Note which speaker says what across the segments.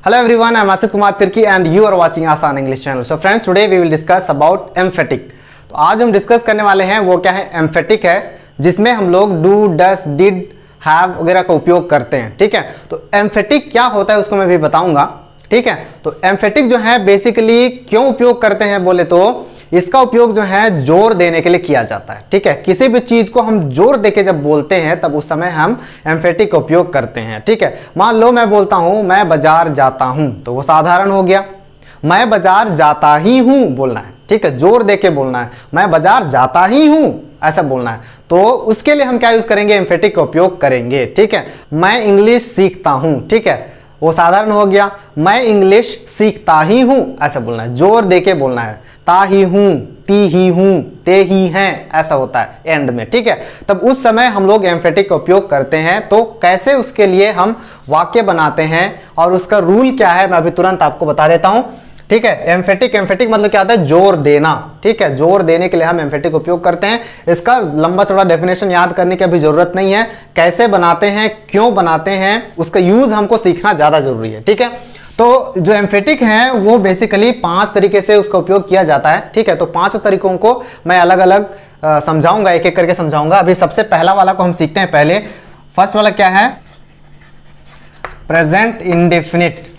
Speaker 1: Hello everyone, I am Asit Kumar Tirki and you are watching Asan English channel. So friends, today we will discuss about emphatic. तो आज हम discuss करने वाले हैं वो क्या है, emphatic है, जिसमें हम लोग do, does, did, have वगैरह का उपयोग करते हैं। ठीक है, तो emphatic क्या होता है उसको मैं भी बताऊंगा। ठीक है, तो emphatic जो है बेसिकली क्यों उपयोग करते हैं बोले तो इसका उपयोग जो है जोर देने के लिए किया जाता है। ठीक है, किसी भी चीज को हम जोर देके जब बोलते हैं तब उस समय हम एम्फेटिक का उपयोग करते हैं। ठीक है, मान लो मैं बोलता हूं मैं बाजार जाता हूं, तो वो साधारण हो गया। मैं बाजार जाता ही हूं बोलना है। ठीक है, जोर देके बोलना है, मैं बाजार जाता ही हूं ऐसा बोलना है। तो उसके लिए हम क्या यूज करेंगे, एम्फेटिक का उपयोग करेंगे। ठीक है, मैं इंग्लिश सीखता हूं, ठीक है, वो साधारण हो गया। मैं इंग्लिश सीखता ही हूं ऐसा बोलना है, जोर देके बोलना है। ता ही हूं, ती ही हूं, ते ही हैं ऐसा होता है एंड में। ठीक है, तब उस समय हम लोग एम्फेटिक का उपयोग करते हैं। तो कैसे उसके लिए हम वाक्य बनाते हैं और उसका रूल क्या है मैं अभी तुरंत आपको बता देता हूं। ठीक है, एम्फेटिक मतलब क्या होता है, जोर देना। ठीक है, जोर देने के लिए हम एम्फेटिक उपयोग करते हैं। इसका लंबा चौड़ा डेफिनेशन याद करने की अभी जरूरत नहीं है। कैसे बनाते हैं, क्यों बनाते हैं, उसका यूज हमको सीखना ज्यादा जरूरी है। ठीक है, तो जो एम्फेटिक है वो बेसिकली 5 तरीके से उसका उपयोग किया जाता है। ठीक है, तो 5 तरीकों को मैं अलग अलग समझाऊंगा, एक एक करके समझाऊंगा। अभी सबसे पहला वाला को हम सीखते हैं पहले। फर्स्ट वाला क्या है, present indefinite.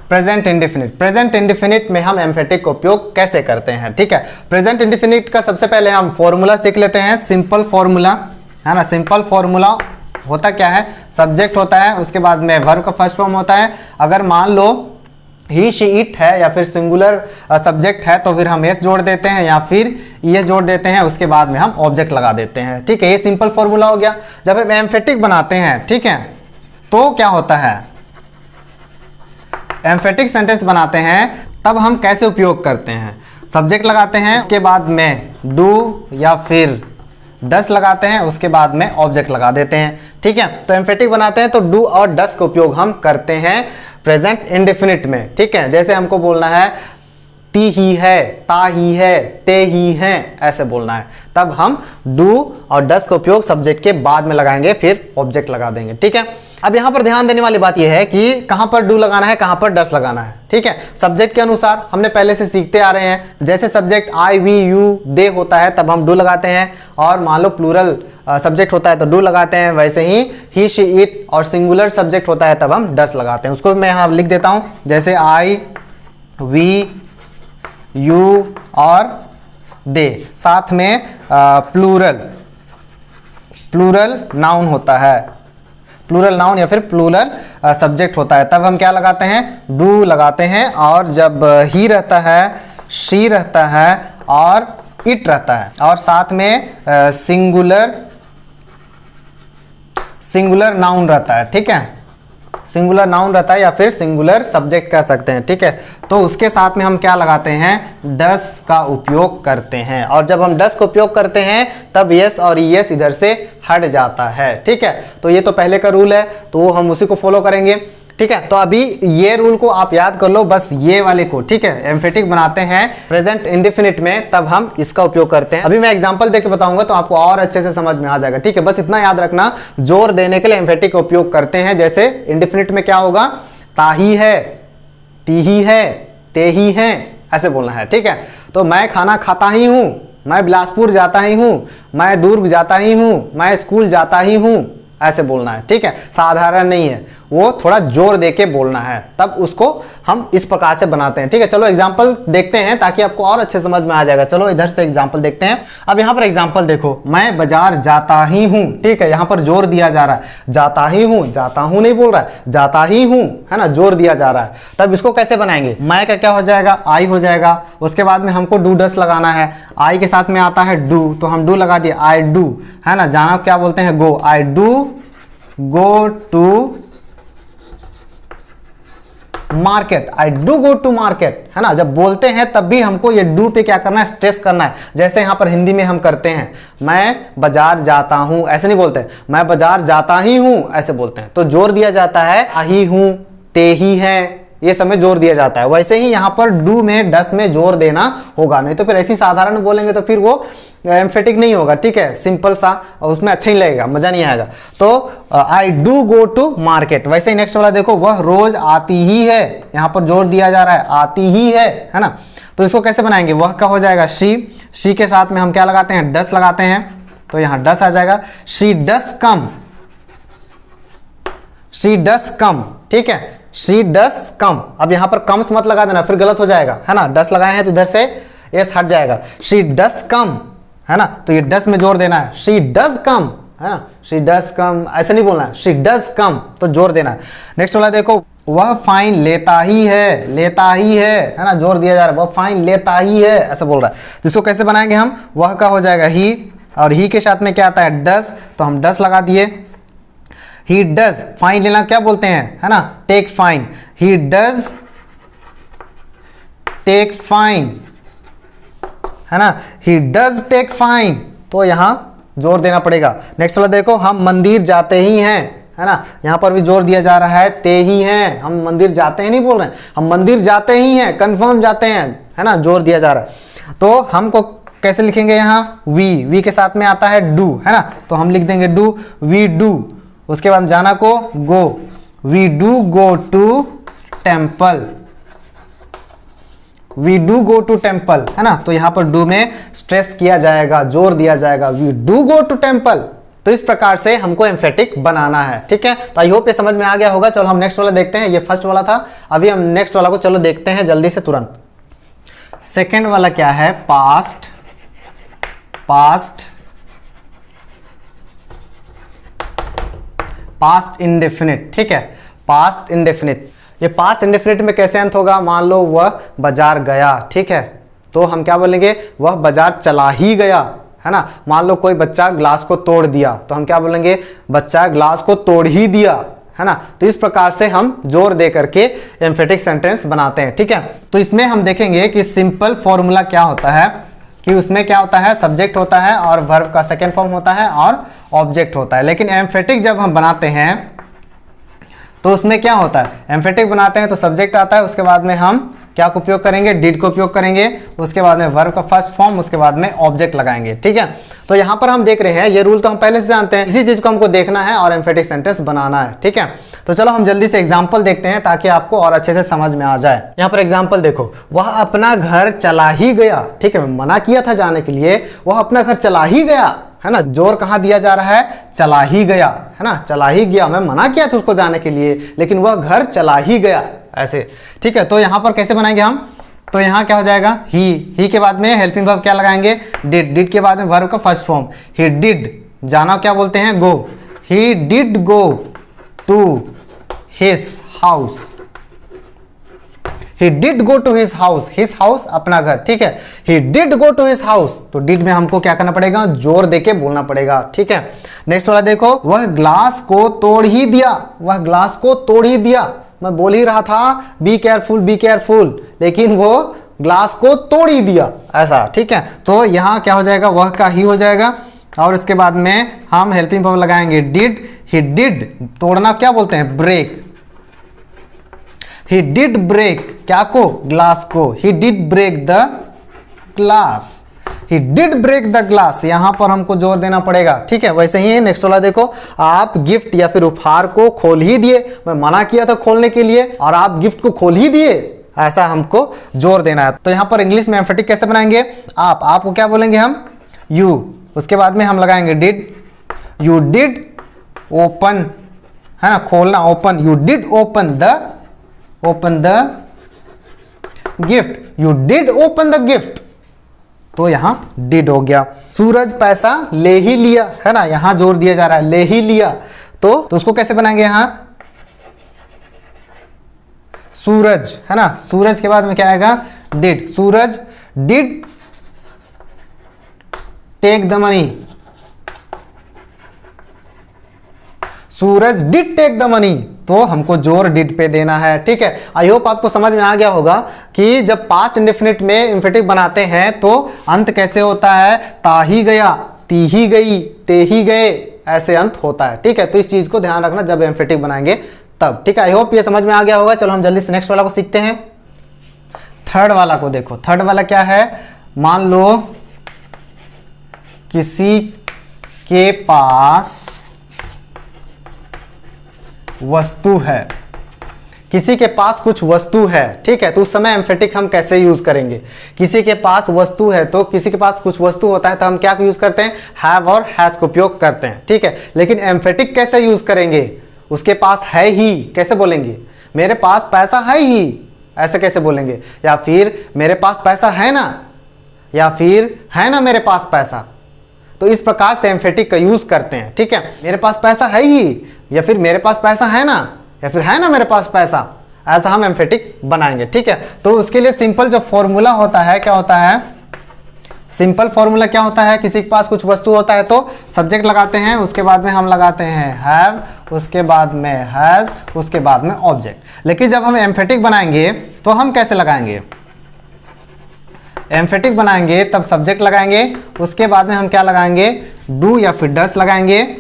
Speaker 1: Present indefinite, present indefinite में हम एम्फेटिक का उपयोग कैसे करते हैं। ठीक है, प्रेजेंट इंडेफिनिट का सबसे पहले हम फॉर्मूला सीख लेते हैं। सिंपल फॉर्मूला है ना, सिंपल फॉर्मूला होता क्या है, सब्जेक्ट होता है, उसके बाद में वर्ब का फर्स्ट फॉर्म होता है। अगर मान लो ही शी इट है या फिर सिंगुलर सब्जेक्ट है तो फिर हम एस जोड़ देते हैं या फिर ये जोड़ देते हैं, उसके बाद में हम ऑब्जेक्ट लगा देते हैं। ठीक है, ये सिंपल फॉर्मूला हो गया। जब हम एम्फेटिक बनाते हैं, ठीक है, तो क्या होता है, एम्फेटिक सेंटेंस बनाते हैं तब हम कैसे उपयोग करते हैं, सब्जेक्ट लगाते हैं, उसके बाद में डू या फिर डस लगाते हैं, उसके बाद में ऑब्जेक्ट लगा देते हैं। ठीक है, तो एम्फेटिक बनाते हैं तो डू और डस का उपयोग हम करते हैं प्रेजेंट इंडेफिनिट में। ठीक है, जैसे हमको बोलना है ती ही है, ता ही है, ते ही हैं ऐसे बोलना है, तब हम डू और डस का उपयोग सब्जेक्ट के बाद में लगाएंगे, फिर ऑब्जेक्ट लगा देंगे। ठीक है, अब यहां पर ध्यान देने वाली बात यह है कि कहां पर डू लगाना है, कहां पर डस लगाना है। ठीक है, सब्जेक्ट के अनुसार हमने पहले से सीखते आ रहे हैं। जैसे subject I we you they होता है तब हम डू लगाते हैं, और मान लो प्लूरल सब्जेक्ट होता है तो डू लगाते हैं। वैसे ही शी इट और सिंगुलर सब्जेक्ट होता है तब हम डस लगाते हैं। उसको मैं यहां लिख देता हूं, जैसे आई वी यू और दे, साथ में प्लूरल नाउन होता है, प्लूरल नाउन या फिर प्लूरल सब्जेक्ट होता है, तब हम क्या लगाते हैं, डू लगाते हैं। और जब ही रहता है, शी रहता है और इट रहता है, और साथ में सिंगुलर नाउन रहता है। ठीक है, सिंगुलर नाउन रहता है या फिर सिंगुलर सब्जेक्ट कह सकते हैं। ठीक है, तो उसके साथ में हम क्या लगाते हैं, डस का उपयोग करते हैं। और जब हम डस का उपयोग करते हैं तब यस और यस इधर से हट जाता है। ठीक है, तो ये तो पहले का रूल है, तो हम उसी को फॉलो करेंगे। ठीक है, तो अभी ये रूल को आप याद कर लो, बस ये वाले को। ठीक है, एम्फेटिक बनाते हैं प्रेजेंट इंडेफिनिट में तब हम इसका उपयोग करते हैं। अभी मैं एग्जांपल देके बताऊंगा तो आपको और अच्छे से समझ में आ जाएगा। ठीक है, बस इतना याद रखना, जोर देने के लिए एम्फेटिक का उपयोग करते हैं। जैसे इंडेफिनिट में क्या होगा, ताही है, ती ही है, ते ही हैं ऐसे बोलना है। ठीक है, तो मैं खाना खाता ही हूं, मैं बिलासपुर जाता ही हूं, मैं दुर्ग जाता ही हूं, मैं स्कूल जाता ही हूं ऐसे बोलना है। ठीक है, साधारण नहीं है, वो थोड़ा जोर देके बोलना है, तब उसको हम इस प्रकार से बनाते हैं। ठीक है, चलो एग्जांपल देखते हैं ताकि आपको और अच्छे समझ में आ जाएगा। चलो इधर से एग्जांपल देखते हैं। अब यहां पर एग्जांपल देखो, मैं बाजार जाता ही हूं। ठीक है, यहां पर जोर दिया जा रहा है, जाता ही हूं, जाता हूं नहीं बोल रहा है, जाता ही हूं, है ना, जोर दिया जा रहा है। तब इसको कैसे बनाएंगे, मैं का क्या हो जाएगा, आई हो जाएगा, उसके बाद में हमको डू डस लगाना है। आई के साथ में आता है डू, तो हम डू लगा दिए, आई डू, है ना, जाना क्या बोलते हैं, go, I do go to market, I do go to market, है ना। जब बोलते हैं तब भी हमको ये डू पे क्या करना है, स्ट्रेस करना है। जैसे यहां पर हिंदी में हम करते हैं, मैं बाजार जाता हूं ऐसे नहीं बोलते, मैं बाजार जाता ही हूं ऐसे बोलते हैं, तो जोर दिया जाता है, ही हूं, ते ही हैं, ये सब में जोर दिया जाता है। वैसे ही यहाँ पर डू में डस में जोर देना होगा, नहीं तो फिर ऐसी साधारण बोलेंगे तो फिर वो एम्फेटिक नहीं होगा, ठीक है, सिंपल सा, और उसमें अच्छा ही लगेगा, मजा नहीं आएगा। तो I do go to market. वैसे ही नेक्स्ट वाला देखो, वह रोज आती ही है, यहाँ पर जोर दिया जा रहा है, आती ही है ना। तो इसको कैसे बनाएंगे, वह का हो जाएगा शी के साथ में हम क्या लगाते हैं, डस लगाते हैं, तो यहां डस आ जाएगा। शी डस कम, शी डस कम, ठीक है, शी डस कम। अब यहां पर कम्स मत लगा देना, फिर गलत हो जाएगा, है ना, डस लगाए हैं तो इधर से एस हट जाएगा। शी डस कम, है ना, तो ये डस में जोर देना है, शी डस कम, है ना, शी डस कम, ऐसे नहीं बोलना है, शी डस कम, तो जोर देना है। नेक्स्ट वाला देखो, वह फाइन लेता ही है, लेता ही है ना, जोर दिया जा रहा है, वह फाइन लेता ही है, ऐसा बोल रहा है। तो इसको कैसे बनाएंगे हम, वह का हो जाएगा ही, और ही के साथ में क्या आता है, डस, तो हम डस लगा दिए। ही डज, फाइन लेना क्या बोलते हैं, है ना, take fine, he does take fine, है ना, ही डज टेक फाइन, तो यहां जोर देना पड़ेगा। नेक्स्ट वाला देखो, हम मंदिर जाते ही हैं, है ना, यहां पर भी जोर दिया जा रहा है, ते ही हैं, हम मंदिर जाते हैं नहीं बोल रहे हैं, हम मंदिर जाते ही हैं, कंफर्म जाते हैं, है ना, जोर दिया जा रहा है। तो हमको कैसे लिखेंगे, यहाँ वी के साथ में आता है डू, है ना, तो हम लिख देंगे डू, वी डू, उसके बाद जाना को go, we do go to temple, we do go to temple, है ना, तो यहां पर डू में स्ट्रेस किया जाएगा, जोर दिया जाएगा, we do go to temple. तो इस प्रकार से हमको एम्फेटिक बनाना है, ठीक है। तो आई होप ये समझ में आ गया होगा। चलो हम नेक्स्ट वाला देखते हैं, ये फर्स्ट वाला था, अभी हम नेक्स्ट वाला को चलो देखते हैं जल्दी से तुरंत। सेकेंड वाला क्या है, पास्ट, पास्ट, पास्ट इंडेफिनिट, ठीक है, पास्ट इंडेफिनिट। ये पास्ट इंडेफिनिट में कैसे अंत होगा, मान लो वह बाजार गया, ठीक है, तो हम क्या बोलेंगे, वह बाजार चला ही गया, है ना। मान लो कोई बच्चा ग्लास को तोड़ दिया, तो हम क्या बोलेंगे, बच्चा ग्लास को तोड़ ही दिया, है ना। तो इस प्रकार से हम जोर दे करके एम्फेटिक सेंटेंस बनाते हैं, ठीक है। तो इसमें हम देखेंगे कि सिंपल फॉर्मूला क्या होता है, कि उसमें क्या होता है, सब्जेक्ट होता है और वर्ब का सेकेंड फॉर्म होता है और ऑब्जेक्ट होता है। लेकिन एम्फेटिक जब हम बनाते हैं तो उसमें क्या होता है, एम्फेटिक बनाते हैं तो सब्जेक्ट आता है, उसके बाद में हम क्या को उपयोग करेंगे, डिड को उपयोग करेंगे, उसके बाद में वर्ब का फर्स्ट फॉर्म, उसके बाद में ऑब्जेक्ट लगाएंगे, ठीक है। तो यहां पर हम देख रहे हैं, ये रूल तो हम पहले से जानते हैं, इसी चीज को हमको देखना है और एम्फेटिक सेंटेंस बनाना है, ठीक है। तो चलो हम जल्दी से एग्जांपल देखते हैं ताकि आपको और अच्छे से समझ में आ जाए। यहाँ पर एग्जांपल देखो, वह अपना घर चला ही गया, ठीक है, मना किया था जाने के लिए, वह अपना घर चला ही गया, है ना, जोर कहां दिया जा रहा है, चला ही गया, है ना, चला ही गया, मैं मना किया था उसको जाने के लिए, लेकिन वह घर चला ही गया, ऐसे, ठीक है। तो यहां पर कैसे बनाएंगे हम, तो यहां क्या हो जाएगा, ही के बाद में हेल्पिंग वर्ब क्या लगाएंगे, डिड के बाद में वर्ब का फर्स्ट फॉर्म, ही डिड, जाना क्या बोलते हैं, go, he did go to his house, he did go to his house अपना घर, ठीक है, he did go to his house, तो did में हमको क्या करना पड़ेगा, जोर देके बोलना पड़ेगा, ठीक है। नेक्स्ट वाला देखो, वह ग्लास को तोड़ ही दिया, वह ग्लास को तोड़ ही दिया, मैं बोल ही रहा था बी केयरफुल, लेकिन वो ग्लास को तोड़ ही दिया, ऐसा, ठीक है। तो यहां क्या हो जाएगा, वह का ही हो जाएगा, और इसके बाद में हम हेल्पिंग वर्ब लगाएंगे डिड, he did, तोड़ना क्या बोलते हैं, ब्रेक, he did break, क्या को, ग्लास को, he did break the glass, he did break the glass, यहां पर हमको जोर देना पड़ेगा, ठीक है। वैसे ही नेक्स्ट वाला देखो, आप गिफ्ट या फिर उपहार को खोल ही दिए, मैं मना किया था खोलने के लिए और आप गिफ्ट को खोल ही दिए, ऐसा हमको जोर देना है। तो यहां पर इंग्लिश में एम्फेटिक कैसे बनाएंगे, आप को क्या बोलेंगे हम, यू, उसके बाद में हम लगाएंगे डिड, यू डिड ओपन, है ना, खोलना, open, you did open the gift, you did open the gift, तो यहां डिड हो गया। सूरज पैसा ले ही लिया, है ना, यहां जोर दिया जा रहा है, ले ही लिया, तो उसको कैसे बनाएंगे, यहां सूरज, है ना, सूरज के बाद में क्या आएगा, did, Suraj did take the money, Suraj did take the money, तो हमको जोर डिड पे देना है, ठीक है। आई होप आपको समझ में आ गया होगा कि जब पास्ट इंडेफिनिट में एम्फेटिक बनाते हैं तो अंत कैसे होता है, ता ही गया, ती ही गई, ते ही गए, ऐसे अंत होता है, ठीक है। तो इस चीज को ध्यान रखना जब एम्फेटिक बनाएंगे तब। ठीक है, आई होप ये समझ में आ गया होगा। चलो हम जल्दी से नेक्स्ट वाला को सीखते हैं। थर्ड वाला को देखो। थर्ड वाला क्या है, मान लो किसी के पास वस्तु है, किसी के पास कुछ वस्तु है। ठीक है, तो उस समय एम्फेटिक हम कैसे यूज करेंगे। किसी के पास वस्तु है, तो किसी के पास कुछ वस्तु होता है तो हम क्या यूज करते हैं, हैव और हैज का उपयोग करते हैं। ठीक है, लेकिन एम्फेटिक कैसे यूज करेंगे, उसके पास है ही कैसे बोलेंगे, मेरे पास पैसा है ही ऐसे कैसे बोलेंगे, या फिर मेरे पास पैसा है ना, या फिर है ना मेरे पास पैसा। तो इस प्रकार से एम्फेटिक का यूज करते हैं। ठीक है, मेरे पास पैसा है ही, या फिर मेरे पास पैसा है ना, या फिर है ना मेरे पास पैसा, ऐसा हम एम्फेटिक बनाएंगे। ठीक है, तो उसके लिए सिंपल जो फॉर्मूला होता है क्या होता है, सिंपल फॉर्मूला क्या होता है, किसी के पास कुछ वस्तु होता है तो सब्जेक्ट लगाते हैं, उसके बाद में हम लगाते हैं हैव, उसके बाद में हैज, उसके बाद में ऑब्जेक्ट। लेकिन जब हम एम्फेटिक बनाएंगे तो हम कैसे लगाएंगे, एम्फेटिक बनाएंगे तब सब्जेक्ट लगाएंगे, उसके बाद में हम क्या लगाएंगे, डू या फिर डस लगाएंगे,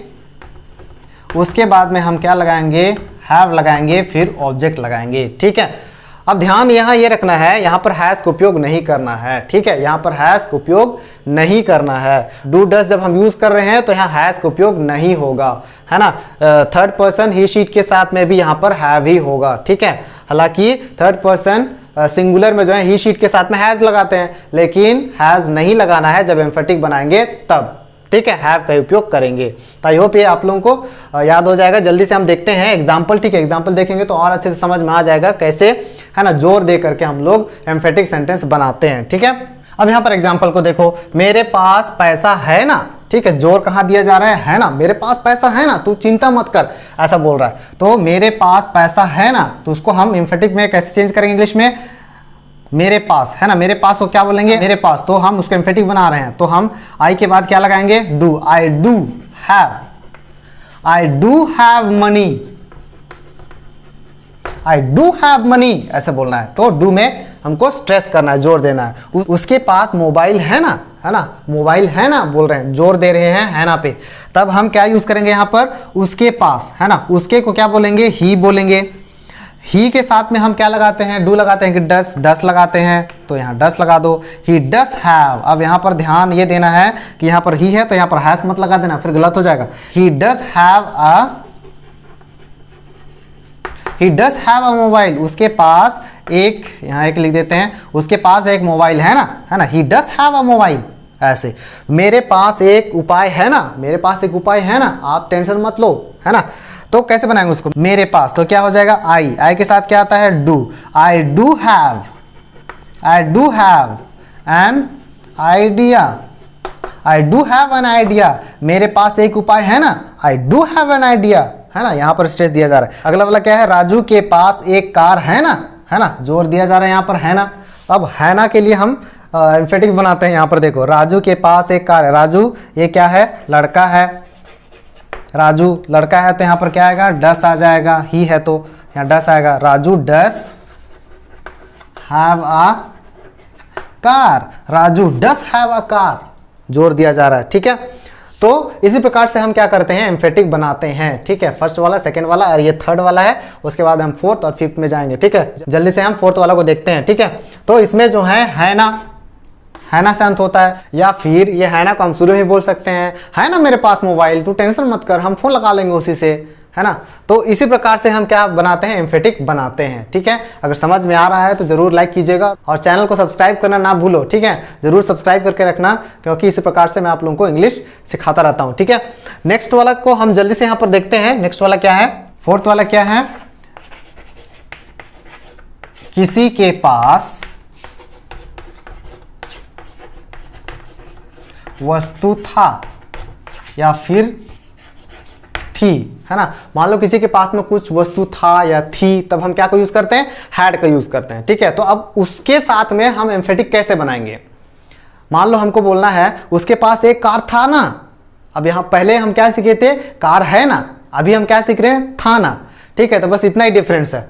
Speaker 1: उसके बाद में हम क्या लगाएंगे, हैव लगाएंगे, फिर ऑब्जेक्ट लगाएंगे। ठीक है, अब ध्यान यहाँ ये रखना है, यहाँ पर हैज का उपयोग नहीं करना है। ठीक है, यहाँ पर हैज का उपयोग नहीं करना है। डू डस जब हम यूज कर रहे हैं तो यहाँ हैज का उपयोग नहीं होगा, है ना। थर्ड पर्सन ही शीट के साथ में भी यहाँ पर हैव ही होगा। ठीक है, हालांकि थर्ड पर्सन सिंगुलर में जो है ही शीट के साथ में हैज लगाते हैं, लेकिन हैज नहीं लगाना है जब एम्फेटिक बनाएंगे तब। ठीक है, हैव का उपयोग करेंगे। तो आई होप ये आप लोगों को याद हो जाएगा। जल्दी से हम देखते हैं एग्जाम्पल। ठीक है, एग्जाम्पल देखेंगे तो और अच्छे से समझ में आ जाएगा कैसे, है ना, जोर दे करके हम लोग एम्फेटिक सेंटेंस बनाते हैं। ठीक है, अब यहाँ पर एग्जाम्पल को देखो, मेरे पास पैसा है ना। ठीक है, जोर कहाँ दिया जा रहा है ना, मेरे पास पैसा है ना, तू चिंता मत कर, ऐसा बोल रहा है। तो मेरे पास पैसा है ना, तो उसको हम एम्फेटिक में कैसे चेंज करेंगे इंग्लिश में, मेरे पास, है ना, मेरे पास को क्या बोलेंगे, मेरे पास। तो हम उसको एम्फेटिक बना रहे हैं तो हम आई के बाद क्या लगाएंगे, do. I do have, I do have money, I do have money ऐसे बोलना है। तो डू में हमको स्ट्रेस करना है, जोर देना है। उसके पास मोबाइल है ना, है ना, मोबाइल है ना बोल रहे हैं, जोर दे रहे हैं है ना पे। तब हम क्या यूज करेंगे यहाँ पर, उसके पास, है ना, उसके को क्या बोलेंगे, ही बोलेंगे। ही के साथ में हम क्या लगाते हैं, डू लगाते हैं कि डस, डस लगाते हैं तो यहाँ डस लगा दो। ही डस हैव, अब यहाँ पर ध्यान ये देना है कि यहाँ पर ही है तो यहाँ पर हैज मत लगा देना, फिर गलत हो जाएगा। ही डस हैव अ मोबाइल, उसके पास एक, यहाँ एक लिख देते हैं, उसके पास एक मोबाइल है ना, है ना, ही डस हैव अ मोबाइल। ऐसे मेरे पास एक उपाय है ना, मेरे पास एक उपाय है ना, आप टेंशन मत लो, है ना। तो कैसे बनाएंगे उसको, मेरे पास, तो क्या हो जाएगा, आई, आई के साथ क्या आता है, do. I do have an idea, I do have an idea, मेरे पास एक उपाय है ना, I do have an idea, है ना, यहाँ पर स्ट्रेस दिया जा रहा है। अगला वाला क्या है, राजू के पास एक कार है ना, है ना, जोर दिया जा रहा है यहाँ पर है ना। अब है ना के लिए हम एम्फेटिक बनाते हैं। यहाँ पर देखो, राजू के पास एक कार है, राजू ये क्या है, लड़का है, राजू लड़का है तो यहाँ पर क्या आएगा, डस आ जाएगा, ही है तो यहाँ डस आएगा। Raju does have a car, Raju does have a car, जोर दिया जा रहा है। ठीक है, तो इसी प्रकार से हम क्या करते हैं, एम्फेटिक बनाते हैं। ठीक है, फर्स्ट वाला, सेकंड वाला और ये थर्ड वाला है, उसके बाद हम फोर्थ और फिफ्थ में जाएंगे। ठीक है, जल्दी से हम फोर्थ वाला को देखते हैं। ठीक है, तो इसमें जो है ना, है ना से अंत होता है, या फिर ये है ना को हम शुरू में बोल सकते हैं, है ना मेरे पास मोबाइल, तू टेंशन मत कर, हम फोन लगा लेंगे उसी से, है ना। तो इसी प्रकार से हम क्या बनाते हैं, एम्फेटिक बनाते हैं। ठीक है, अगर समझ में आ रहा है तो जरूर लाइक कीजिएगा और चैनल को सब्सक्राइब करना ना भूलो। ठीक है, जरूर सब्सक्राइब करके रखना, क्योंकि इसी प्रकार से मैं आप लोगों को इंग्लिश सिखाता रहता हूँ। ठीक है, नेक्स्ट वाला को हम जल्दी से यहाँ पर देखते हैं। नेक्स्ट वाला क्या है, फोर्थ वाला क्या है, किसी के पास वस्तु था या फिर थी, है ना। मान लो किसी के पास में कुछ वस्तु था या थी, तब हम क्या को यूज करते हैं, हैड का यूज करते हैं। ठीक है, तो अब उसके साथ में हम एम्फेटिक कैसे बनाएंगे, मान लो हमको बोलना है उसके पास एक कार था ना। अब यहां पहले हम क्या सीखे थे, कार है ना, अभी हम क्या सीख रहे हैं, था ना। ठीक है, तो बस इतना ही डिफरेंस है।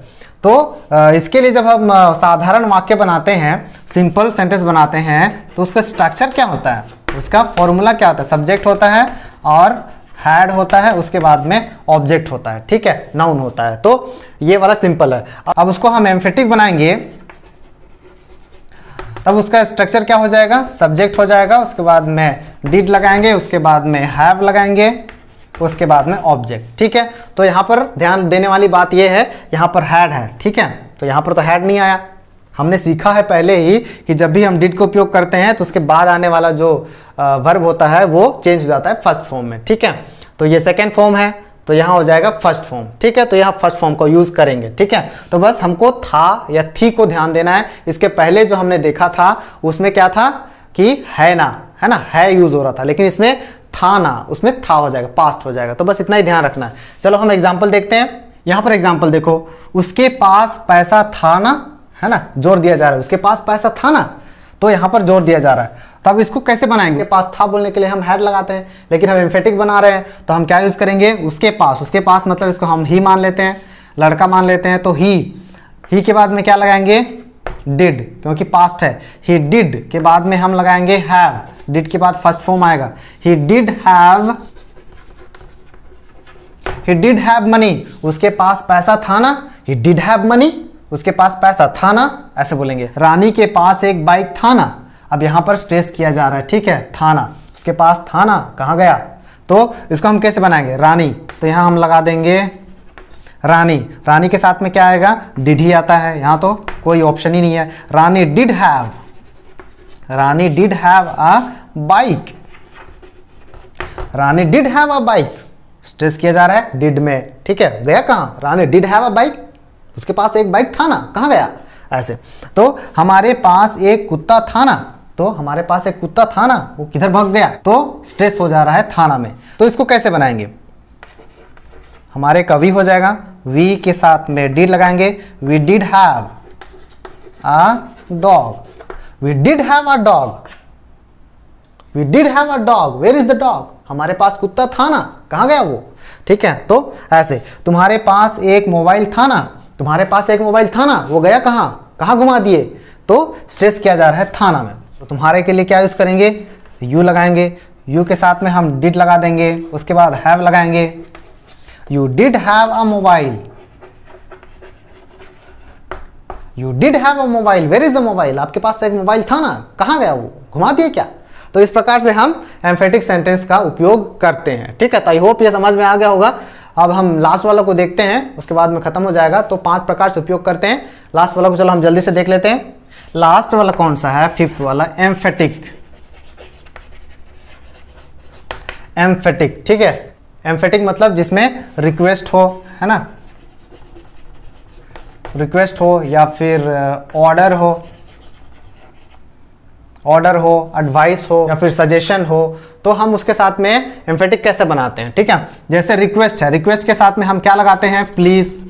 Speaker 1: तो इसके लिए जब हम साधारण वाक्य बनाते हैं, सिंपल सेंटेंस बनाते हैं, तो उसका स्ट्रक्चर क्या होता है, उसका फॉर्मूला क्या होता है, सब्जेक्ट होता है और हैड होता है, उसके बाद में ऑब्जेक्ट होता है, ठीक है, नाउन होता है। तो ये वाला सिंपल है। अब उसको हम एम्फेटिक बनाएंगे, तब उसका स्ट्रक्चर क्या हो जाएगा, सब्जेक्ट हो जाएगा, उसके बाद में डिड लगाएंगे, उसके बाद में हैव लगाएंगे, उसके बाद में ऑब्जेक्ट, ठीक है। तो यहाँ पर ध्यान देने वाली बात यह है, यहाँ पर हैड है, ठीक है, तो यहाँ पर तो हैड नहीं आया। हमने सीखा है पहले ही कि जब भी हम डिड का उपयोग करते हैं तो उसके बाद आने वाला जो वर्ब होता है वो चेंज हो जाता है फर्स्ट फॉर्म में, ठीक है। तो ये सेकेंड फॉर्म है, तो यहाँ हो जाएगा फर्स्ट फॉर्म, ठीक है। तो यहाँ फर्स्ट फॉर्म को यूज करेंगे, ठीक है। तो बस हमको था या थी को ध्यान देना है। इसके पहले जो हमने देखा था उसमें क्या था कि है ना, है ना, है यूज हो रहा था, लेकिन इसमें था ना, उसमें था हो जाएगा, पास्ट हो जाएगा। तो बस इतना ही ध्यान रखना है। चलो हम एग्जाम्पल देखते हैं। यहाँ पर एग्जाम्पल देखो, उसके पास पैसा था ना, है ना, जोर दिया जा रहा है, उसके पास पैसा था ना, तो यहाँ पर जोर दिया जा रहा है। तो अब इसको कैसे बनाएंगे, पास था बोलने के लिए हम हैड लगाते हैं, लेकिन हम एम्फेटिक बना रहे हैं तो हम क्या यूज करेंगे, उसके पास। उसके पास मतलब इसको हम ही मान लेते हैं, लड़का मान लेते हैं, तो ही के बाद में क्या लगाएंगे, डिड, क्योंकि पास्ट है। ही डिड के बाद में हम लगाएंगे हैव, डिड के बाद फर्स्ट फॉर्म आएगा, ही डिड हैव मनी, उसके पास पैसा था ना, ही डिड हैव मनी, उसके पास पैसा था ना, ऐसे बोलेंगे। रानी के पास एक बाइक था ना, अब यहां पर स्ट्रेस किया जा रहा है, ठीक है, था ना, उसके पास था ना, कहां गया। तो इसको हम कैसे बनाएंगे, रानी, तो यहां हम लगा देंगे रानी। रानी के साथ में क्या आएगा, डिड ही आता है, यहां तो कोई ऑप्शन ही नहीं है। Rani did have a bike, Rani did have a bike, stress किया जा रहा है डिड में, ठीक है। गया कहां, रानी डिड हैव अ बाइक, उसके पास एक बाइक था ना, कहां गया, ऐसे। तो हमारे पास एक कुत्ता था ना, तो हमारे पास एक कुत्ता था ना, वो किधर भाग गया, तो स्ट्रेस हो जा रहा है थाना में। तो इसको कैसे बनाएंगे, हमारे का वी हो जाएगा, वी के साथ में डिड लगाएंगे, we did have a dog, we did have a dog, we did have a dog, where is the dog, हमारे पास कुत्ता था ना, कहां गया वो, ठीक है। तो ऐसे, तुम्हारे पास एक मोबाइल था ना, तुम्हारे पास एक मोबाइल था ना, वो गया कहां, कहां घुमा दिए, तो स्ट्रेस किया जा रहा है थाना में। तो तुम्हारे के लिए क्या यूज करेंगे, यू लगाएंगे, यू के साथ में हम डिड लगा देंगे, उसके बाद हैव लगाएंगे, you did have a mobile, you did have a mobile, where is the mobile, आपके पास एक मोबाइल था ना, कहां गया वो, घुमा दिए क्या। तो इस प्रकार से हम एम्फेटिक सेंटेंस का उपयोग करते हैं, ठीक है। तो आई होप ये समझ में आ गया होगा। अब हम लास्ट वाला को देखते हैं, उसके बाद में खत्म हो जाएगा। तो 5 प्रकार से उपयोग करते हैं। लास्ट वाला को चलो हम जल्दी से देख लेते हैं। लास्ट वाला कौन सा है, 5th वाला, एम्फेटिक, एम्फेटिक, ठीक है। एम्फेटिक मतलब जिसमें रिक्वेस्ट हो, है ना, रिक्वेस्ट हो या फिर ऑर्डर हो, एडवाइस हो या फिर सजेशन हो, तो हम उसके साथ में एम्फेटिक कैसे बनाते हैं, ठीक है। जैसे रिक्वेस्ट है, रिक्वेस्ट के साथ में हम क्या लगाते हैं, प्लीज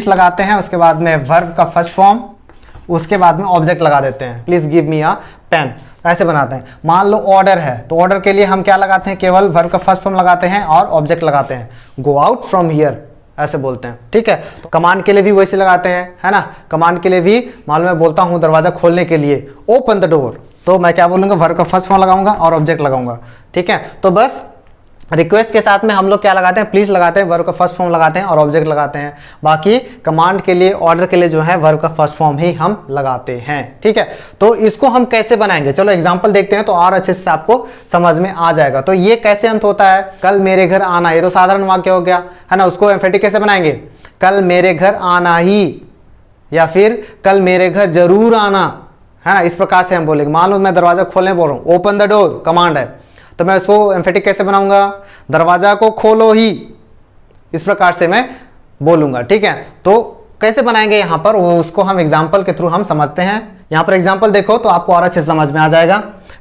Speaker 1: लगाते हैं, उसके बाद में वर्ब का फर्स्ट फॉर्म, उसके बाद में ऑब्जेक्ट लगा देते हैं, please give me a pen, ऐसे बनाते हैं। मान लो ऑर्डर है, तो ऑर्डर के लिए हम क्या लगाते हैं, केवल वर्ब का फर्स्ट फॉर्म लगाते हैं और ऑब्जेक्ट लगाते हैं, गो आउट फ्रॉम हियर, ऐसे बोलते हैं, ठीक है। तो कमांड के लिए भी वैसे लगाते हैं, है ना। कमांड के लिए भी मान लो मैं बोलता हूं दरवाजा खोलने के लिए, ओपन द डोर, तो मैं क्या बोलूंगा, वर्ब का फर्स्ट फॉर्म लगाऊंगा और ऑब्जेक्ट लगाऊंगा, ठीक है। तो बस रिक्वेस्ट के साथ में हम लोग क्या लगाते हैं, प्लीज लगाते हैं, वर्ब का फर्स्ट फॉर्म लगाते हैं और ऑब्जेक्ट लगाते हैं। बाकी कमांड के लिए, ऑर्डर के लिए जो है वर्ब का फर्स्ट फॉर्म ही हम लगाते हैं, ठीक है। तो इसको हम कैसे बनाएंगे, चलो एग्जांपल देखते हैं, तो और अच्छे से आपको समझ में आ जाएगा। तो ये कैसे अंत होता है, कल मेरे घर आना, ये तो साधारण वाक्य हो गया, है ना। उसको एम्फेटिक कैसे बनाएंगे, कल मेरे घर आना ही, या फिर कल मेरे घर जरूर आना, है ना। इस प्रकार से हम बोलेंगे। मान लो मैं दरवाजा खोलने बोल रहा हूँ, ओपन द डोर कमांड है, तो मैं उसको एम्फेटिक कैसे बनाऊंगा, दरवाजा को खोलो ही, इस प्रकार से मैं बोलूंगा, ठीक है। तो कैसे बनाएंगे यहां पर, वो उसको हम एग्जांपल के थ्रू हम समझते हैं। यहां पर एग्जांपल देखो तो आपको और अच्छे से समझ में आ जाएगा।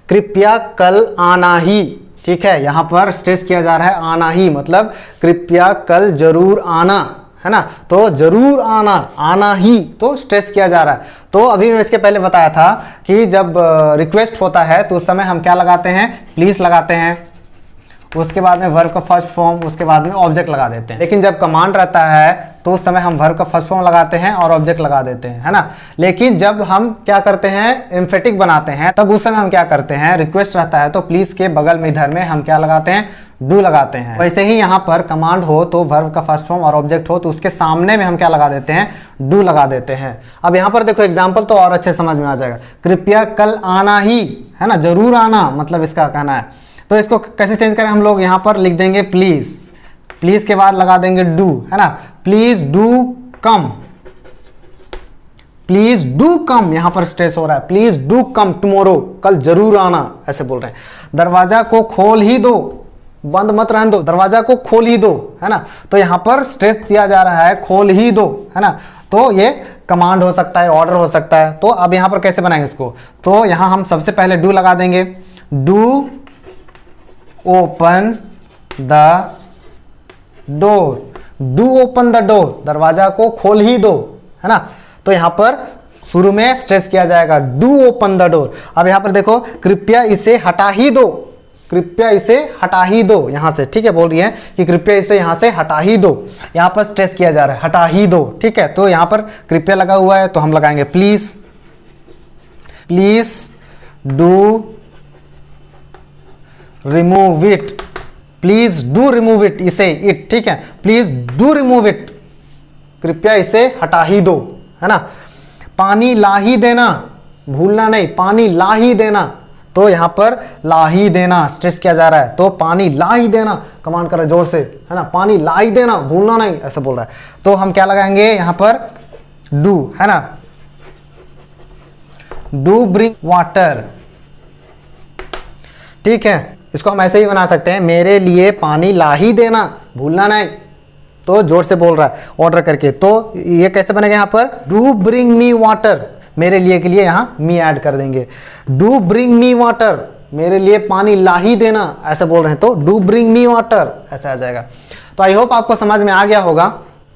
Speaker 1: कृपया कल आना ही, ठीक है, यहां पर स्ट्रेस किया जा रहा है आना ही, मतलब कृपया कल जरूर आना, है ना। तो जरूर आना, आना ही, तो स्ट्रेस किया जा रहा है। तो अभी मैं इसके पहले बताया था कि जब रिक्वेस्ट होता है तो उस समय हम क्या लगाते हैं, प्लीज लगाते हैं, उसके बाद में वर्ब का फर्स्ट फॉर्म, उसके बाद में ऑब्जेक्ट लगा देते हैं। लेकिन जब कमांड रहता है तो उस समय हम वर्ब का फर्स्ट फॉर्म लगाते हैं और ऑब्जेक्ट लगा देते हैं, है ना। लेकिन जब हम क्या करते हैं, एम्फेटिक बनाते हैं, तब उस समय हम क्या करते हैं, रिक्वेस्ट रहता है तो प्लीज के बगल में इधर में हम क्या लगाते हैं, डू लगाते हैं। वैसे ही यहाँ पर कमांड हो तो वर्ब का फर्स्ट फॉर्म और ऑब्जेक्ट हो तो उसके सामने में हम क्या लगा देते हैं, डू लगा देते हैं। अब यहाँ पर देखो एग्जाम्पल तो और अच्छे समझ में आ जाएगा। कृपया कल आना ही, है ना, जरूर आना, मतलब इसका कहना है। तो इसको कैसे चेंज करें हम लोग, यहाँ पर लिख देंगे प्लीज, प्लीज के बाद लगा देंगे डू, है ना, please do come, please do come, यहां पर स्ट्रेस हो रहा है, प्लीज डू कम टुमारो, कल जरूर आना, ऐसे बोल रहे हैं। दरवाजा को खोल ही दो, बंद मत रहने दो, दरवाजा को खोल ही दो, है ना, तो यहां पर स्ट्रेस दिया जा रहा है, खोल ही दो, है ना, तो ये कमांड हो सकता है, ऑर्डर हो सकता है। तो अब यहां पर कैसे बनाएंगे इसको, तो यहां हम सबसे पहले डू लगा देंगे, do open the door, do open the door, दरवाजा को खोल ही दो, है ना, तो यहां पर शुरू में स्ट्रेस किया जाएगा, डू ओपन द डोर। अब यहां पर देखो, कृपया इसे हटा ही दो, कृपया इसे हटा ही दो, यहां से, ठीक है, बोल रही है कि कृपया इसे यहां से हटा ही दो, यहां पर स्ट्रेस किया जा रहा है, हटा ही दो, ठीक है। तो यहां पर कृपया लगा हुआ है तो हम लगाएंगे please, please do remove it, please do remove it, इसे इट, ठीक है, प्लीज डू रिमूव इट, कृपया इसे हटा ही दो, है ना। पानी ला ही देना, भूलना नहीं, पानी ला ही देना, तो यहां पर ला ही देना स्ट्रेस किया जा रहा है, तो पानी ला ही देना, कमांड कर रहा है जोर से, है ना, पानी ला ही देना, भूलना नहीं, ऐसा बोल रहा है। तो हम क्या लगाएंगे यहां पर, डू, है ना, डू ब्रिंग वाटर, ठीक है। इसको हम ऐसे ही बना सकते हैं, मेरे लिए पानी ला ही देना, भूलना नहीं, तो जोर से बोल रहा है ऑर्डर करके। तो ये कैसे बनेगा, यहां पर डू ब्रिंग मी वाटर, मेरे लिए के लिए यहां मी ऐड कर देंगे, डू ब्रिंग मी वाटर, मेरे लिए पानी ला ही देना, ऐसे बोल रहे हैं तो डू ब्रिंग मी वाटर, ऐसा आ जाएगा। तो आई होप आपको समझ में आ गया होगा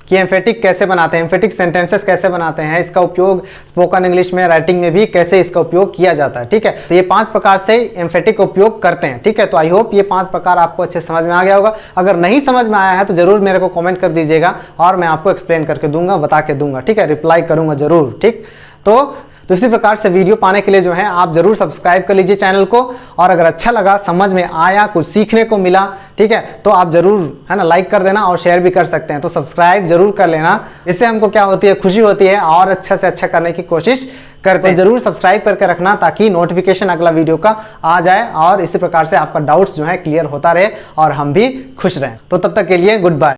Speaker 1: कि एम्फेटिक कैसे बनाते हैं, एम्फेटिक सेंटेंसेस कैसे बनाते हैं, इसका उपयोग स्पोकन इंग्लिश में, राइटिंग में भी कैसे इसका उपयोग किया जाता है, ठीक है। तो ये 5 प्रकार से एम्फेटिक का उपयोग करते हैं, ठीक है। तो आई होप ये 5 प्रकार आपको अच्छे समझ में आ गया होगा। अगर नहीं समझ में आया है तो जरूर मेरे को कमेंट कर दीजिएगा और मैं आपको एक्सप्लेन करके दूंगा, बता के दूंगा, ठीक है, रिप्लाई करूंगा जरूर, ठीक। तो इसी प्रकार से वीडियो पाने के लिए जो है आप जरूर सब्सक्राइब कर लीजिए चैनल को, और अगर अच्छा लगा, समझ में आया, कुछ सीखने को मिला, ठीक है, तो आप जरूर, है ना, लाइक कर देना और शेयर भी कर सकते हैं। तो सब्सक्राइब जरूर कर लेना, इससे हमको क्या होती है, खुशी होती है और अच्छा से अच्छा करने की कोशिश करते हैं। जरूर सब्सक्राइब करके रखना ताकि नोटिफिकेशन अगला वीडियो का आ जाए और इसी प्रकार से आपका डाउट्स जो है क्लियर होता रहे और हम भी खुश रहें। तो तब तक के लिए गुड बाय।